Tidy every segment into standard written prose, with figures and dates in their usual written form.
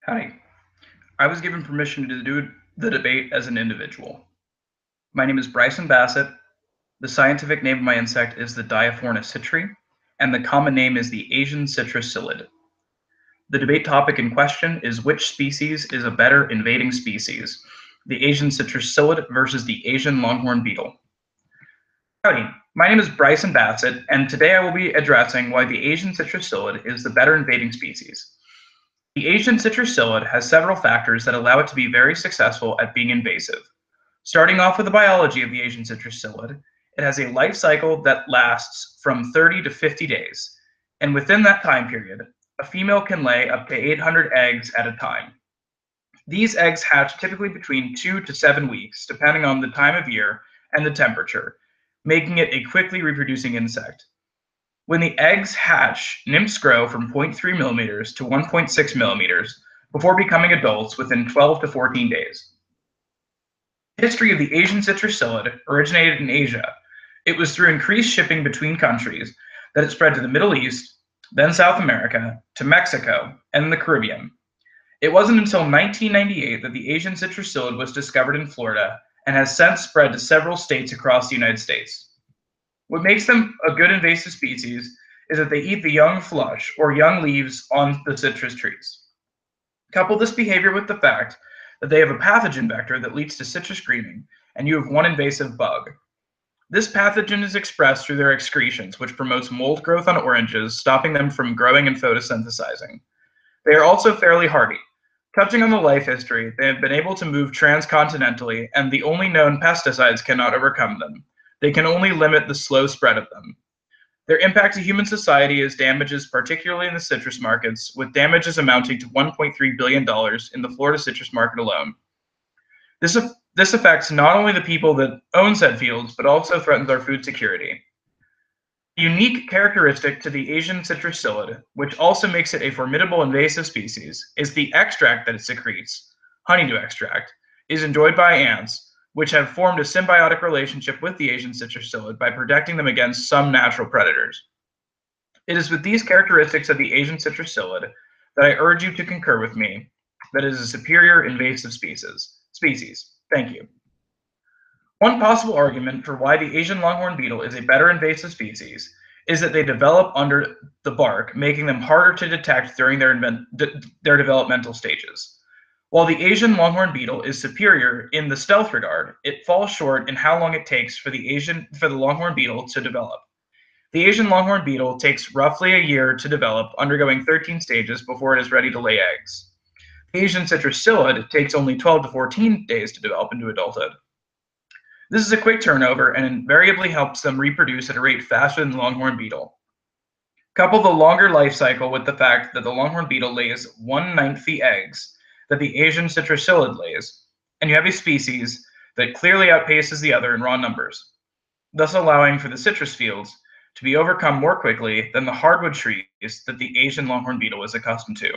Howdy. I was given permission to do the debate as an individual. My name is Bryson Bassett. The scientific name of my insect is the Diaphorus citri, and the common name is the Asian citrus psyllid. The debate topic in question is which species is a better invading species, the Asian citrus psyllid versus the Asian longhorn beetle. Howdy, my name is Bryson Bassett, and today I will be addressing why the Asian citrus psyllid is the better invading species. The Asian citrus psyllid has several factors that allow it to be very successful at being invasive. Starting off with the biology of the Asian citrus psyllid, it has a life cycle that lasts from 30 to 50 days, and within that time period, a female can lay up to 800 eggs at a time. These eggs hatch typically between 2 to 7 weeks, depending on the time of year and the temperature, making it a quickly reproducing insect. When the eggs hatch, nymphs grow from 0.3 millimeters to 1.6 millimeters before becoming adults within 12 to 14 days. The history of the Asian citrus psyllid originated in Asia. It was through increased shipping between countries that it spread to the Middle East, then South America, to Mexico, and the Caribbean. It wasn't until 1998 that the Asian citrus psyllid was discovered in Florida and has since spread to several states across the United States. What makes them a good invasive species is that they eat the young flush, or young leaves, on the citrus trees. Couple this behavior with the fact that they have a pathogen vector that leads to citrus greening, and you have one invasive bug. This pathogen is expressed through their excretions, which promotes mold growth on oranges, stopping them from growing and photosynthesizing. They are also fairly hardy. Touching on the life history, they have been able to move transcontinentally, and the only known pesticides cannot overcome them. They can only limit the slow spread of them. Their impact to human society is damages, particularly in the citrus markets, with damages amounting to $1.3 billion in the Florida citrus market alone. This affects not only the people that own said fields, but also threatens our food security. A unique characteristic to the Asian citrus psyllid, which also makes it a formidable invasive species, is the extract that it secretes, honeydew extract, is enjoyed by ants, which have formed a symbiotic relationship with the Asian citrus psyllid by protecting them against some natural predators. It is with these characteristics of the Asian citrus psyllid that I urge you to concur with me that it is a superior invasive species. Thank you. One possible argument for why the Asian longhorn beetle is a better invasive species is that they develop under the bark, making them harder to detect during their developmental stages. While the Asian longhorn beetle is superior in the stealth regard, it falls short in how long it takes for the longhorn beetle to develop. The Asian longhorn beetle takes roughly a year to develop, undergoing 13 stages before it is ready to lay eggs. The Asian citrus psyllid takes only 12 to 14 days to develop into adulthood. This is a quick turnover and invariably helps them reproduce at a rate faster than the longhorn beetle. Couple the longer life cycle with the fact that the longhorn beetle lays 1/9 the eggs that the Asian citrus psyllid lays, and you have a species that clearly outpaces the other in raw numbers, thus allowing for the citrus fields to be overcome more quickly than the hardwood trees that the Asian longhorn beetle is accustomed to.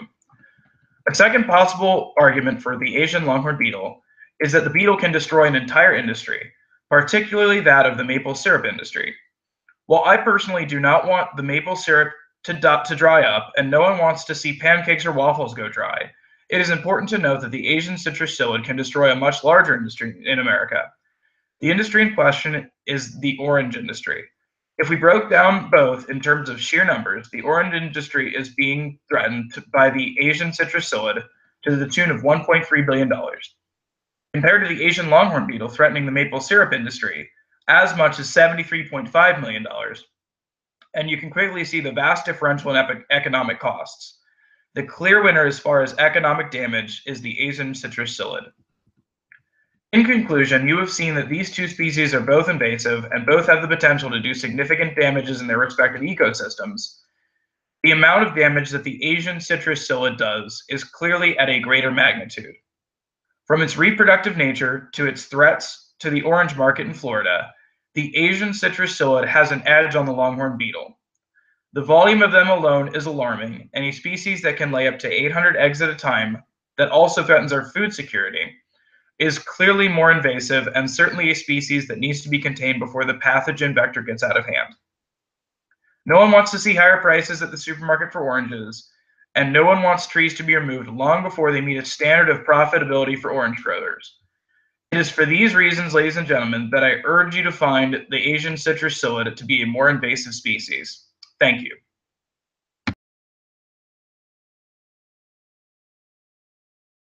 A second possible argument for the Asian longhorn beetle is that the beetle can destroy an entire industry, particularly that of the maple syrup industry. While I personally do not want the maple syrup to dry up, and no one wants to see pancakes or waffles go dry, it is important to note that the Asian citrus psyllid can destroy a much larger industry in America. The industry in question is the orange industry. If we broke down both in terms of sheer numbers, the orange industry is being threatened by the Asian citrus psyllid to the tune of $1.3 billion. Compared to the Asian longhorn beetle threatening the maple syrup industry, as much as $73.5 million. And you can quickly see the vast differential in economic costs. The clear winner as far as economic damage is the Asian citrus psyllid. In conclusion, you have seen that these two species are both invasive and both have the potential to do significant damages in their respective ecosystems. The amount of damage that the Asian citrus psyllid does is clearly at a greater magnitude. From its reproductive nature to its threats to the orange market in Florida, the Asian citrus psyllid has an edge on the longhorn beetle. The volume of them alone is alarming, and a species that can lay up to 800 eggs at a time that also threatens our food security is clearly more invasive and certainly a species that needs to be contained before the pathogen vector gets out of hand. No one wants to see higher prices at the supermarket for oranges, and no one wants trees to be removed long before they meet a standard of profitability for orange growers. It is for these reasons, ladies and gentlemen, that I urge you to find the Asian citrus psyllid to be a more invasive species. Thank you.